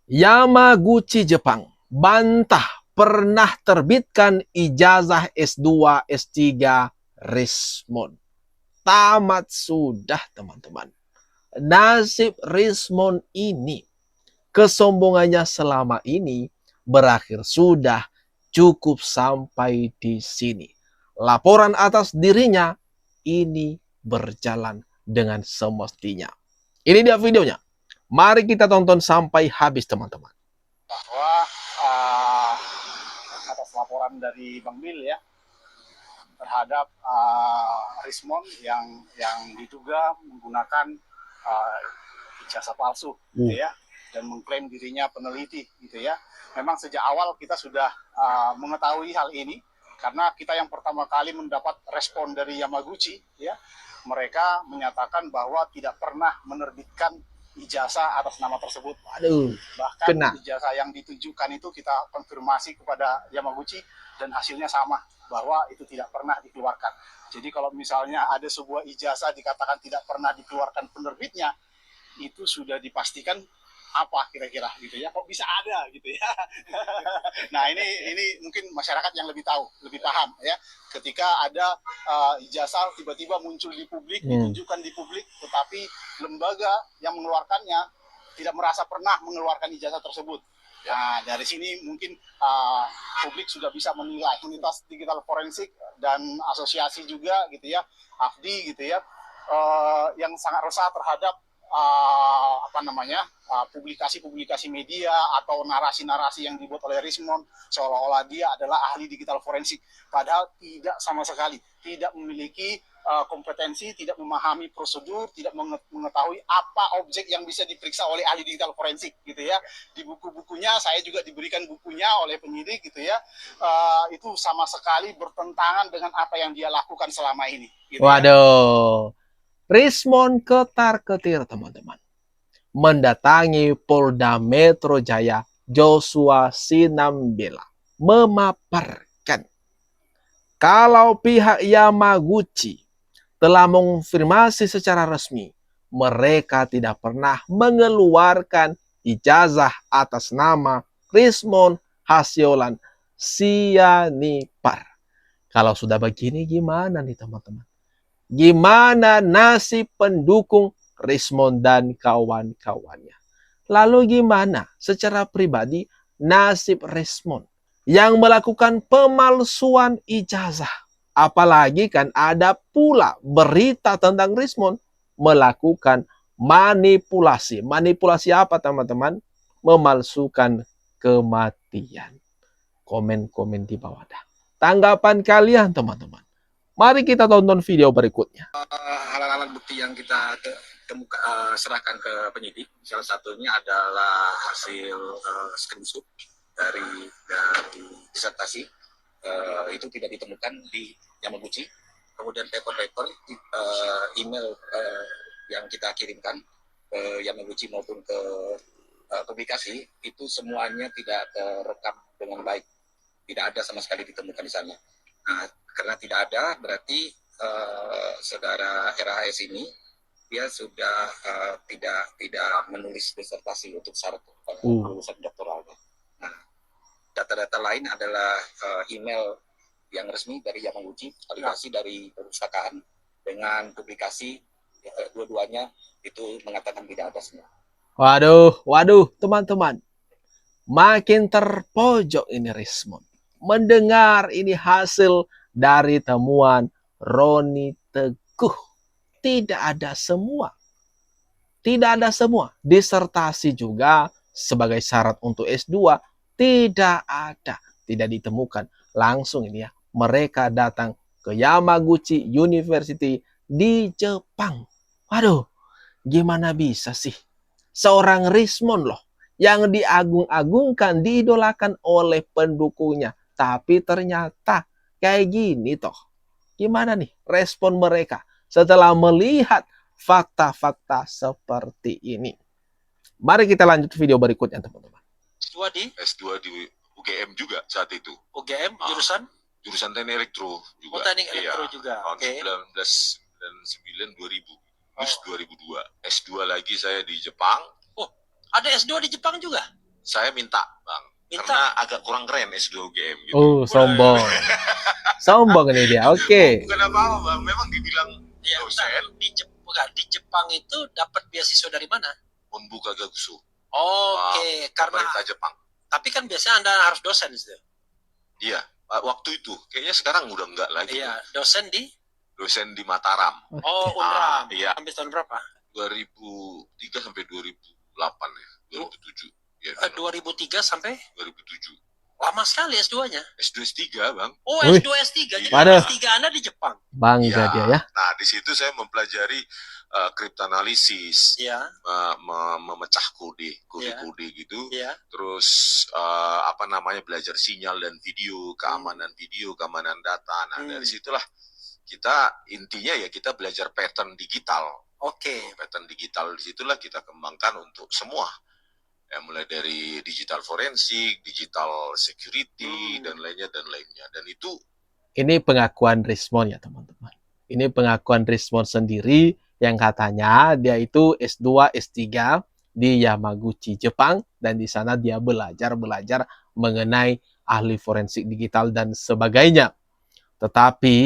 Yamaguchi Jepang bantah pernah terbitkan ijazah S2, S3 Rismon. Tamat sudah teman-teman. Nasib Rismon ini, kesombongannya selama ini berakhir sudah, cukup sampai di sini. Laporan atas dirinya ini berjalan dengan semestinya. Ini dia videonya. Mari kita tonton sampai habis teman-teman. Bahwa atas laporan dari Bang Mil ya terhadap Rismon yang diduga menggunakan ijazah palsu gitu ya, dan mengklaim dirinya peneliti gitu ya. Memang sejak awal kita sudah mengetahui hal ini karena kita yang pertama kali mendapat respon dari Yamaguchi ya. Mereka menyatakan bahwa tidak pernah menerbitkan ijazah atas nama tersebut. Aduh, bahkan kena. Ijazah yang ditujukan itu kita konfirmasi kepada Yamaguchi dan hasilnya sama, bahwa itu tidak pernah dikeluarkan. Jadi kalau misalnya ada sebuah ijazah dikatakan tidak pernah dikeluarkan penerbitnya, itu sudah dipastikan apa kira-kira gitu ya, kok bisa ada gitu ya. Nah ini mungkin masyarakat yang lebih tahu, lebih paham ya, ketika ada ijazah tiba-tiba muncul di publik, ditunjukkan di publik, tetapi lembaga yang mengeluarkannya tidak merasa pernah mengeluarkan ijazah tersebut. Nah dari sini mungkin publik sudah bisa menilai. Komunitas digital forensik dan asosiasi juga gitu ya, AFDI gitu ya, yang sangat resah terhadap publikasi-publikasi media atau narasi-narasi yang dibuat oleh Rismon seolah-olah dia adalah ahli digital forensik, padahal tidak sama sekali, tidak memiliki kompetensi, tidak memahami prosedur, tidak mengetahui apa objek yang bisa diperiksa oleh ahli digital forensik gitu ya. Di buku-bukunya, saya juga diberikan bukunya oleh penyidik gitu ya, itu sama sekali bertentangan dengan apa yang dia lakukan selama ini gitu. Waduh, Rismon ketar-ketir teman-teman, mendatangi Polda Metro Jaya Joshua Sinambela, memaparkan kalau pihak Yamaguchi telah mengonfirmasi secara resmi mereka tidak pernah mengeluarkan ijazah atas nama Rismon Hasyolan Sianipar. Kalau sudah begini gimana nih teman-teman? Gimana nasib pendukung Rismon dan kawan-kawannya? Lalu gimana secara pribadi nasib Rismon yang melakukan pemalsuan ijazah? Apalagi kan ada pula berita tentang Rismon melakukan manipulasi. Manipulasi apa teman-teman? Memalsukan kematian. Komen-komen di bawah dah. Tanggapan kalian teman-teman. Mari kita tonton video berikutnya. Alat-alat bukti yang kita serahkan ke penyidik, salah satunya adalah hasil screenshot dari disertasi, itu tidak ditemukan di Yamaguchi. Kemudian paper-paper, email yang kita kirimkan ke Yamaguchi maupun ke publikasi, itu semuanya tidak terekam dengan baik. Tidak ada sama sekali ditemukan di sana. Nah, karena tidak ada, berarti saudara RHS ini dia sudah tidak menulis disertasi untuk syarat lulusan doktoralnya. Nah, data-data lain adalah email yang resmi dari Yamaguchi, validasi dari perpustakaan dengan publikasi, dua-duanya itu mengatakan tidak ada semua. Waduh, teman-teman, makin terpojok ini Rismon mendengar ini hasil dari temuan Roni Teguh. Tidak ada semua. Disertasi juga sebagai syarat untuk S2 tidak ada. Tidak ditemukan. Langsung ini ya, mereka datang ke Yamaguchi University di Jepang. Waduh, gimana bisa sih? Seorang Rismon loh, yang diagung-agungkan, diidolakan oleh pendukungnya. Tapi ternyata kayak gini toh. Gimana nih respon mereka setelah melihat fakta-fakta seperti ini? Mari kita lanjut video berikutnya teman-teman. S2 di UGM juga saat itu. UGM jurusan? Jurusan teknik elektro juga. Oh, teknik elektro juga. Tahun 1999 2000. Terus 2002. S2 lagi saya di Jepang. Oh, ada S2 di Jepang juga? Saya minta, Bang. Karena agak kurang keren S2 UGM gitu. Oh, sombong. Sombong ini dia. Oke. Bukan apa-apa, Bang. Memang dibilang Ya, dosen. di Jepang itu dapat beasiswa dari mana? Membuka Gakusu. Oke, karena Pemerintah Jepang. tapi kan biasanya Anda harus dosen gitu. Iya, waktu itu. Kayaknya sekarang udah enggak lagi. Iya, dosen di Dosen di Mataram. Unram. Iya. Sampai tahun berapa? 2003 sampai 2008 ya. 2007. Ya, 2003 sampai 2007. lama sekali S2-nya. S2 S3, Bang. Oh, Wih. S2 S3. Jadi Waduh. S3 Anda di Jepang. Bangga Iya. dia ya. Nah, di situ saya mempelajari kriptoanalisis, Iya, memecah kode Iya. gitu. iya. Terus belajar sinyal dan video, keamanan video, keamanan data. Nah, dari situlah kita intinya ya kita belajar pattern digital. Oke. Pattern digital disitulah kita kembangkan untuk semua. Ya, mulai dari digital forensik, digital security, dan lainnya. Dan itu Ini pengakuan Rismon ya teman-teman. Ini pengakuan Rismon sendiri yang katanya dia itu S2, S3 di Yamaguchi, Jepang. Dan di sana dia belajar mengenai ahli forensik digital dan sebagainya. Tetapi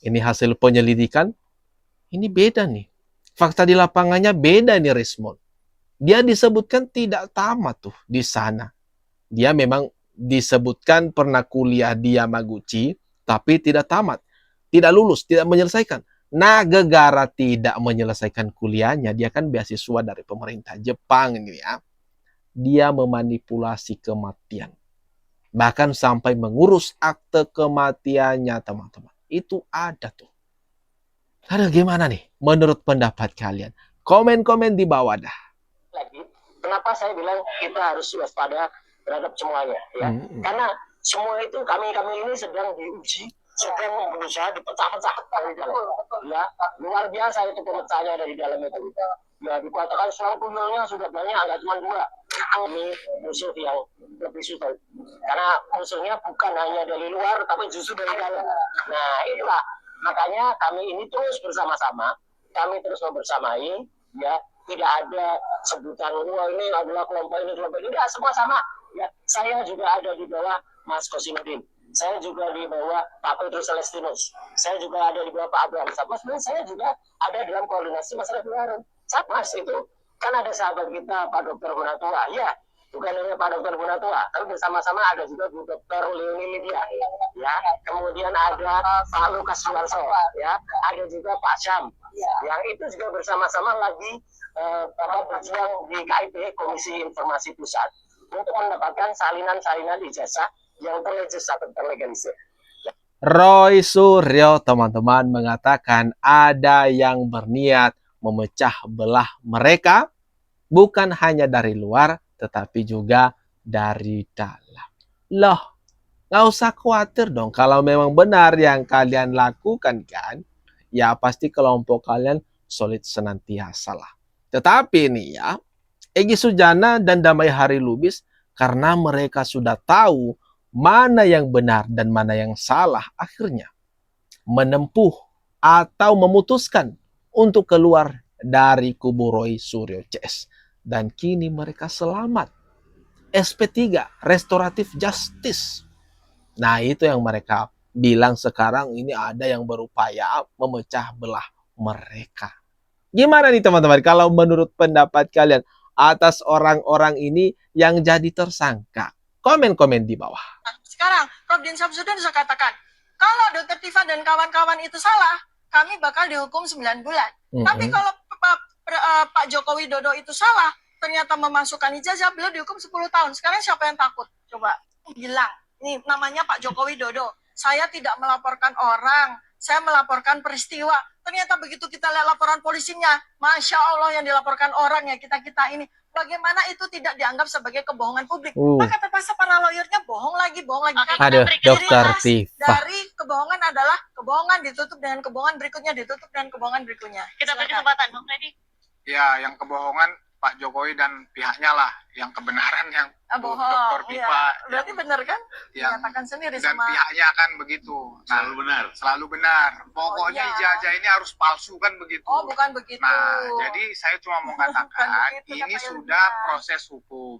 ini hasil penyelidikan, ini beda nih. Fakta di lapangannya beda nih Rismon. Dia disebutkan tidak tamat tuh di sana. Dia memang disebutkan pernah kuliah di Yamaguchi, tapi tidak tamat. Tidak lulus, tidak menyelesaikan. Nah, gara-gara tidak menyelesaikan kuliahnya, dia kan beasiswa dari pemerintah Jepang ini ya. Dia memanipulasi kematian. Bahkan sampai mengurus akte kematiannya, teman-teman. Itu ada tuh. Aduh, gimana nih menurut pendapat kalian? Komen-komen di bawah dah. Lagi, kenapa saya bilang kita harus waspada terhadap semuanya, ya? Karena semua itu kami ini sedang diuji, sedang berusaha dipecah-pecah dari dalam. Ya, luar biasa itu pemecahnya dari dalam itu. Ya, dikatakan selang tuyulnya sudah banyak, nggak cuma 2. Ini musuh yang lebih sulit. Karena musuhnya bukan hanya dari luar, tapi justru dari dalam. Nah, itulah makanya kami ini terus bersama-sama, kami terus membersamai, ya. Tidak ada sebutan, wah ini adalah kelompok ini, tidak, semua sama. Ya, saya juga ada di bawah Mas Kosinudin. Saya juga di bawah Pak Petrus Celestinus. Saya juga ada di bawah Pak Abraham Sabas. Dan saya juga ada dalam koordinasi masyarakat Harun. Sabas itu kan ada sahabat kita Pak Dr. Gunatua. Ya, bukan hanya Pak Dr. Gunatua, tapi bersama-sama ada juga Bu Dr. Leoni Lydia. Ya, kemudian ada Pak Lukas Suwarso. Ya, ada juga Pak Syam. Yang itu juga bersama-sama lagi berjuang di KIP, Komisi Informasi Pusat, untuk mendapatkan salinan-salinan ijazah yang terlegalisir. Roy Suryo, teman-teman, mengatakan ada yang berniat memecah belah mereka, bukan hanya dari luar, tetapi juga dari dalam. Loh, nggak usah khawatir dong kalau memang benar yang kalian lakukan kan, ya pasti kelompok kalian solid senantiasa lah. Tetapi nih ya, Egy Sujana dan Damai Hari Lubis, karena mereka sudah tahu mana yang benar dan mana yang salah, akhirnya menempuh atau memutuskan untuk keluar dari kubu Roy Suryo CS. Dan kini mereka selamat. SP3, Restoratif Justice. Nah, itu yang mereka bilang sekarang ini ada yang berupaya memecah belah mereka. Gimana nih teman-teman kalau menurut pendapat kalian atas orang-orang ini yang jadi tersangka? Komen-komen di bawah. Sekarang Prof. Din Samsudin sudah katakan, kalau Dr. Tifa dan kawan-kawan itu salah, kami bakal dihukum 9 bulan. Tapi kalau Pak Joko Widodo itu salah, ternyata memasukkan ijazah, beliau dihukum 10 tahun. Sekarang siapa yang takut? Coba bilang. Ini namanya Pak Joko Widodo. Saya tidak melaporkan orang, saya melaporkan peristiwa. Ternyata begitu kita lihat laporan polisinya, Masya Allah yang dilaporkan orang ya kita-kita ini. Bagaimana itu tidak dianggap sebagai kebohongan publik. Maka terpaksa para lawyernya bohong lagi. Aduh, Dokter Tifa. Dari kebohongan adalah kebohongan ditutup dengan kebohongan berikutnya, ditutup dengan kebohongan berikutnya. Kita beri kesempatan, Bang Freddy. Ya, yang kebohongan Pak Jokowi dan pihaknya lah, yang kebenaran yang bohong. Dr. Tifa. Ya. Berarti benar kan? Yang Menyatakan sendiri dan sama pihaknya kan begitu. selalu benar. Selalu benar. Pokoknya iya. ijazah ini harus palsu kan begitu. Oh, bukan begitu. Nah, jadi saya cuma mau katakan Bukan begitu, ini kata sudah ilmiah. proses hukum.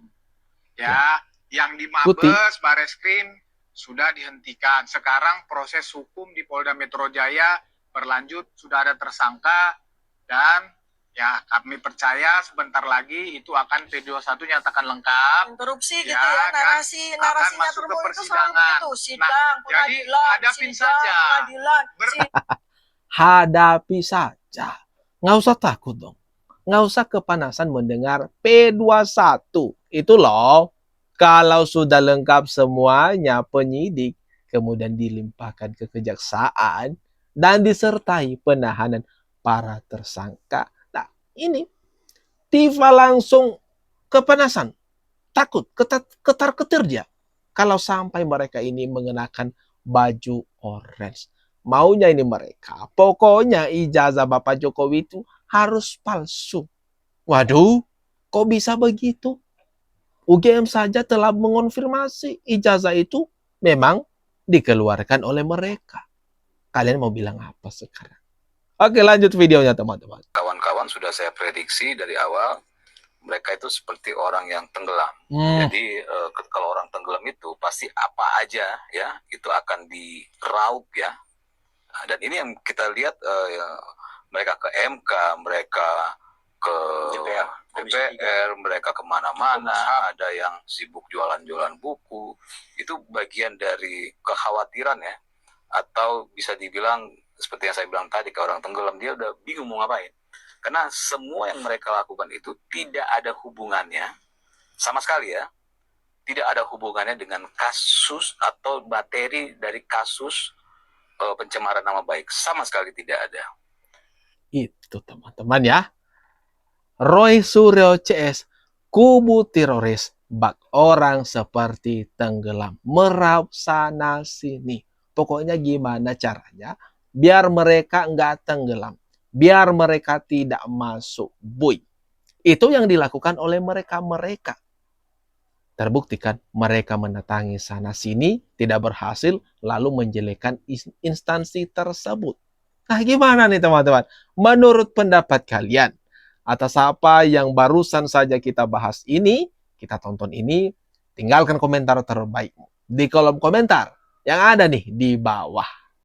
Ya, yang di Kuti. Mabes, Bareskrim sudah dihentikan. Sekarang proses hukum di Polda Metro Jaya berlanjut, sudah ada tersangka, dan ya kami percaya sebentar lagi itu akan P21 nyatakan lengkap. Interupsi Ya, gitu ya, dan narasinya masuk ke Termo itu selalu persidangan. gitu, sidang, jadi pengadilan, hadapin sidang, saja. pengadilan, Hadapi saja. Nggak usah takut dong. Nggak usah kepanasan mendengar P21. Itu loh. Kalau sudah lengkap semuanya penyidik, kemudian dilimpahkan ke kejaksaan, dan disertai penahanan para tersangka. Nah, ini Tifa langsung kepanasan, takut, ketar-ketir dia. Kalau sampai mereka ini mengenakan baju orange. Maunya ini mereka, pokoknya ijazah Bapak Jokowi itu harus palsu. Waduh, kok bisa begitu? UGM saja telah mengonfirmasi ijazah itu memang dikeluarkan oleh mereka. Kalian mau bilang apa sekarang? Oke, lanjut videonya teman-teman. Kawan-kawan sudah saya prediksi dari awal, mereka itu seperti orang yang tenggelam. Jadi kalau orang tenggelam itu pasti apa aja ya itu akan diraup ya. Nah, dan ini yang kita lihat ya, mereka ke MK, mereka ke DPR, mereka kemana-mana, ada yang sibuk jualan-jualan buku. Itu bagian dari kekhawatiran ya, atau bisa dibilang seperti yang saya bilang tadi, ke orang tenggelam, dia udah bingung mau ngapain. Karena semua yang mereka lakukan itu tidak ada hubungannya, sama sekali ya, tidak ada hubungannya dengan kasus atau materi dari kasus pencemaran nama baik. Sama sekali tidak ada. Itu teman-teman ya. Roy Suryo CS, kubu teroris, bak orang seperti tenggelam, meraup sana sini. Pokoknya gimana caranya biar mereka nggak tenggelam, biar mereka tidak masuk buoy. Itu yang dilakukan oleh mereka-mereka. Terbuktikan mereka mendatangi sana sini, tidak berhasil, lalu menjelekkan instansi tersebut. Nah, gimana nih teman-teman? Menurut pendapat kalian, atas apa yang barusan saja kita bahas ini, kita tonton ini, tinggalkan komentar terbaikmu di kolom komentar yang ada nih di bawah.